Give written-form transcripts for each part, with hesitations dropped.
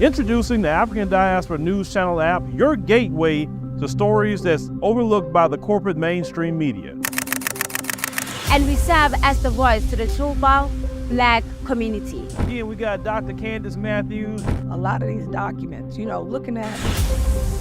Introducing the African Diaspora News Channel app, your gateway to stories that's overlooked by the corporate mainstream media. And we serve as the voice to the Toubou Black community. Again, we got Dr. Candace Matthews. A lot of these documents, looking at.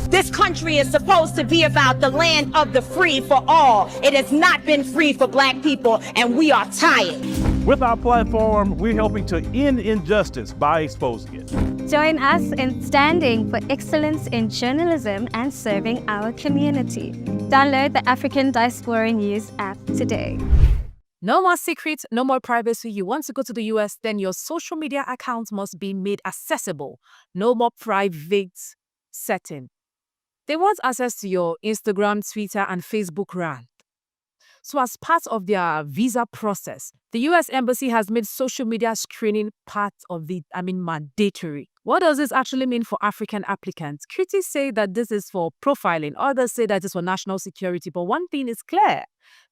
This country is supposed to be about the land of the free for all. It has not been free for Black people, and we are tired. With our platform, we're helping to end injustice by exposing it. Join us in standing for excellence in journalism and serving our community. Download the African Diaspora News app today. No more secrets, no more privacy. You want to go to the US, then your social media account must be made accessible. No more private setting. They want access to your Instagram, Twitter, and Facebook rant. So as part of their visa process, the US Embassy has made social media screening part of it, mandatory. What does this actually mean for African applicants? Critics say that this is for profiling. Others say that it's for national security. But one thing is clear,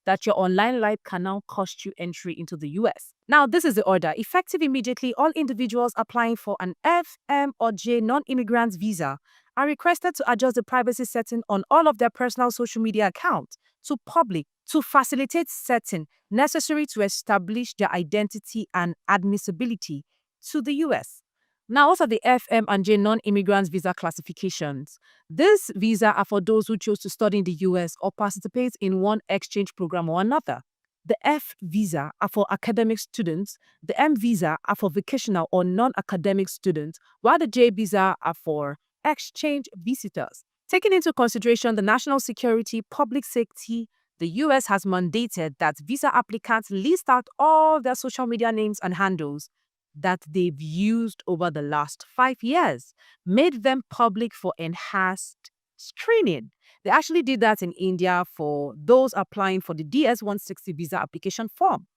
that your online life can now cost you entry into the US. Now, this is the order. Effective immediately, all individuals applying for an F, M, or J non-immigrant visa are requested to adjust the privacy setting on all of their personal social media accounts to public to facilitate setting necessary to establish their identity and admissibility to the US. Now, what are the F, M, and J non-immigrant visa classifications? These visas are for those who chose to study in the US or participate in one exchange program or another. The F visa are for academic students, the M visa are for vocational or non-academic students, while the J visa are for exchange visitors. Taking into consideration the national security, public safety, the US has mandated that visa applicants list out all their social media names and handles that they've used over the last 5 years, made them public for enhanced screening. They actually did that in India for those applying for the DS-160 visa application form.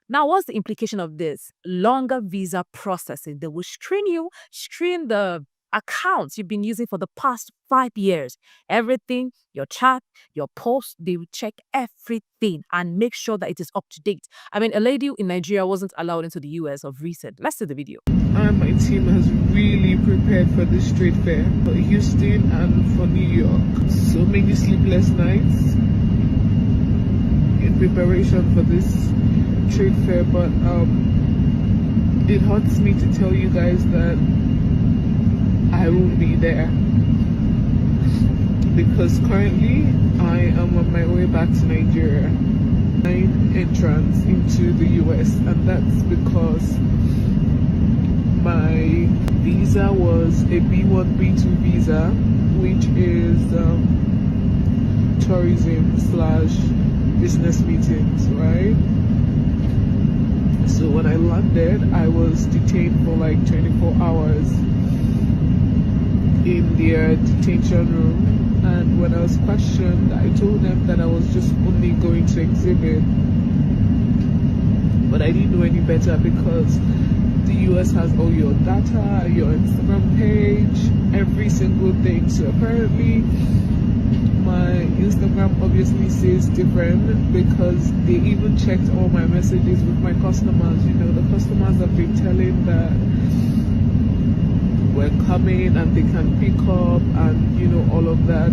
Now, what's the implication of this? Longer visa processing. They will screen the accounts you've been using for the past 5 years. Everything, your chat, your post, they will check everything and make sure that it is up to date. A lady in Nigeria wasn't allowed into the US of recent. Let's see the video. And my team has really prepared for this trade fair for Houston and for New York. So many sleepless nights in preparation for this trade fair, but it hurts me to tell you guys that I won't be there because currently I am on my way back to Nigeria. I'm entrance into the US, and that's because my visa was a B1, B2 visa, which is tourism/business meetings, right? So when I landed, I was detained for like 24 hours in their detention room, and when I was questioned, I told them that I was just only going to exhibit, but I didn't know any better because the US has all your data, your Instagram page, every single thing. So apparently my Instagram obviously says different because they even checked all my messages with my customers. The customers have been telling that we're coming and they can pick up and all of that.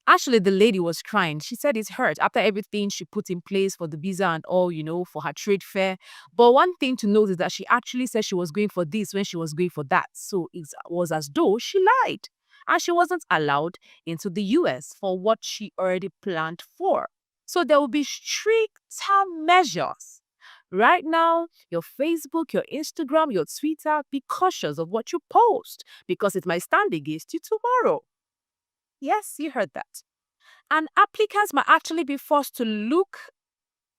Actually, the lady was crying. She said it's hurt after everything she put in place for the visa and all, for her trade fair. But one thing to note is that she actually said she was going for this when she was going for that. So it was as though she lied. And she wasn't allowed into the US for what she already planned for. So there will be stricter measures. Right now, your Facebook, your Instagram, your Twitter, be cautious of what you post because it might stand against you tomorrow. Yes, you heard that. And applicants might actually be forced to look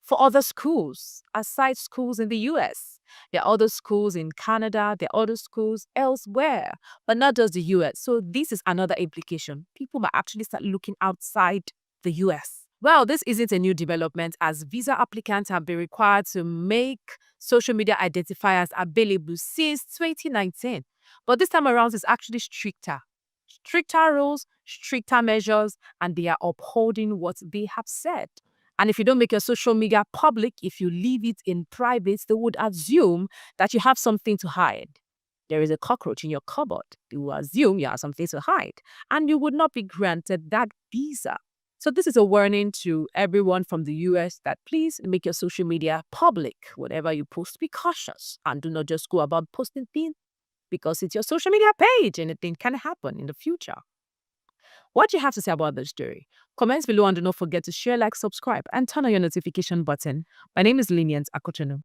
for other schools aside schools in the US. There are other schools in Canada, there are other schools elsewhere, but not just the US. So this is another implication. People might actually start looking outside the US. Well, this isn't a new development as visa applicants have been required to make social media identifiers available since 2019. But this time around, it's actually stricter. Stricter rules, stricter measures, and they are upholding what they have said. And if you don't make your social media public, if you leave it in private, they would assume that you have something to hide. there is a cockroach in your cupboard, they will assume you have something to hide, and you would not be granted that visa. So this is a warning to everyone from the US that please make your social media public. Whatever you post, be cautious and do not just go about posting things because it's your social media page. Anything can happen in the future. What do you have to say about this story? Comments below and do not forget to share, like, subscribe, and turn on your notification button. My name is Lenient Akotunu.